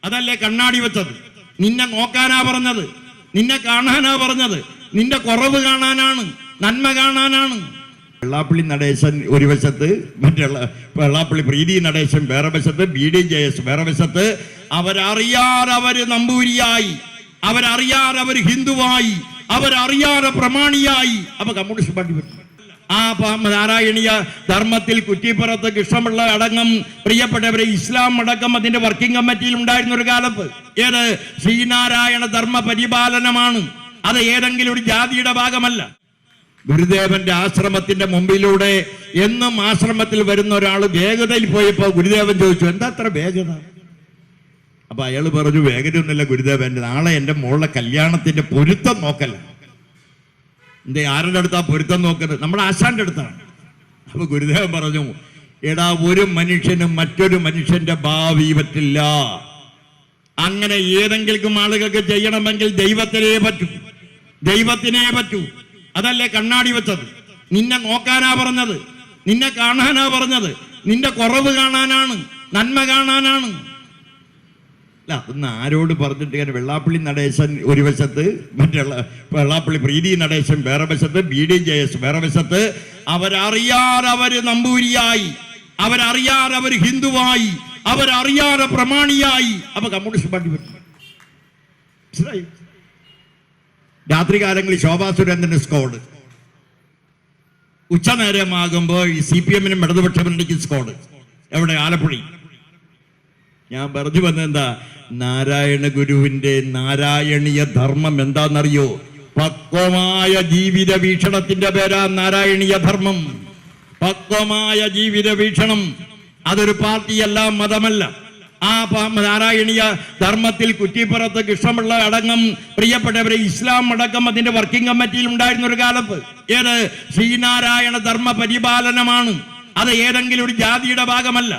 അതല്ലേ കണ്ണാടി വെച്ചത്? നിന്നെ നോക്കാനാ പറഞ്ഞത്, നിന്നെ കാണാനാ പറഞ്ഞത്. നിന്റെ കുറവ് കാണാനാണ്, നന്മ കാണാനാണ്. വെള്ളാപ്പള്ളി നടേശൻ ഒരു വശത്ത്, മറ്റുള്ള വെള്ളാപ്പള്ളി പ്രീതി നടേശൻ വേറെ വശത്ത്, BDJS വേറെ വശത്ത്. അവരറിയാതെ അവര് നമ്പൂരിയായി, അവരറിയാതെ അവര് ഹിന്ദുവായി, അവരറിയാതെ പ്രമാണിയായി. അപ്പൊ കമ്മ്യൂണിസ്റ്റ് പാർട്ടി പറ്റും. ആ നാരായണീയ ധർമ്മത്തിൽ കുറ്റിപ്പുറത്ത് കൃഷ്ണപിള്ള അടക്കം പ്രിയപ്പെട്ടവരെ ഇസ്ലാം അടക്കം അതിന്റെ വർക്കിംഗ് കമ്മിറ്റിയിൽ ഉണ്ടായിരുന്ന ഒരു കാലത്ത് ഏത് ശ്രീനാരായണ ധർമ്മ പരിപാലനമാണ്. അത് ഏതെങ്കിലും ഒരു ജാതിയുടെ ഭാഗമല്ല. ഗുരുദേവന്റെ ആശ്രമത്തിന്റെ മുമ്പിലൂടെ എന്നും ആശ്രമത്തിൽ വരുന്ന ഒരാൾ വേഗതയിൽ പോയപ്പോ ഗുരുദേവൻ ചോദിച്ചു, എന്താ അത്ര വേഗത? അപ്പൊ അയാൾ പറഞ്ഞു, വേഗതയൊന്നുമില്ല ഗുരുദേവന്റെ, നാളെ എന്റെ മോളുടെ കല്യാണത്തിന്റെ പൊരുത്തം നോക്കല്ല. എന്തേ, ആരുടെ അടുത്താ പൊരുത്തം നോക്കുന്നത്? നമ്മുടെ ആശാന്റെ അടുത്താണ്. അപ്പൊ ഗുരുദേവൻ പറഞ്ഞു, എടാ, ഒരു മനുഷ്യനും മറ്റൊരു മനുഷ്യന്റെ ഭാവി പറ്റില്ല. അങ്ങനെ ഏതെങ്കിലും ആളുകൾക്ക് ചെയ്യണമെങ്കിൽ ദൈവത്തിനേ പറ്റൂ, ദൈവത്തിനേ പറ്റൂ. അതല്ലേ കണ്ണാടി വെച്ചത്? നിന്നെ നോക്കാനാ പറഞ്ഞത്, നിന്നെ കാണാനാ പറഞ്ഞത്. നിന്റെ കുറവ് കാണാനാണ്, നന്മ കാണാനാണ്. അല്ല, അതൊന്ന് ആരോട് പറഞ്ഞിട്ട്? വെള്ളാപ്പള്ളി നടേശൻ ഒരു വശത്ത്, മറ്റുള്ള വെള്ളാപ്പള്ളി പ്രീതി നടേശൻ വേറെ വശത്ത്, BDJS വേറെ വശത്ത്. അവരറിയാതെ അവര് നമ്പൂരിയായി, അവരറിയാതെ അവര് ഹിന്ദുവായി, അവരറിയാതെ പ്രമാണിയായി. അപ്പൊ കമ്മ്യൂണിസ്റ്റ് പാർട്ടി പറ്റും. മനസ്സിലായി? രാത്രികാലങ്ങളിൽ ശോഭാ സുരേന്ദ്രന്റെ സ്ക്വാഡ്, ഉച്ചനേരമാകുമ്പോൾ ഈ CPM-നും ഇടതുപക്ഷ മുന്നണിക്കും സ്ക്വാഡ്. എവിടെ? ആലപ്പുഴ. ഞാൻ പറഞ്ഞു വന്നെന്താ, നാരായണ ഗുരുവിന്റെ നാരായണീയ ധർമ്മം എന്താണെന്നറിയോ? പക്വമായ ജീവിത വീക്ഷണത്തിന്റെ പേരാ നാരായണീയ ധർമ്മം. പക്വമായ ജീവിത വീക്ഷണം. അതൊരു പാർട്ടിയല്ല, മതമല്ല. ആ നാരായണീയ ധർമ്മത്തിൽ കുറ്റിപ്പുറത്ത് കൃഷ്ണപിള്ള അടക്കം പ്രിയപ്പെട്ടവരെ ഇസ്ലാം അടക്കം അതിന്റെ വർക്കിംഗ് കമ്മിറ്റിയിൽ ഉണ്ടായിരുന്ന ഒരു കാലത്ത് ഏത് ശ്രീനാരായണ ധർമ്മ പരിപാലനമാണ്. അത് ഏതെങ്കിലും ഒരു ജാതിയുടെ ഭാഗമല്ല.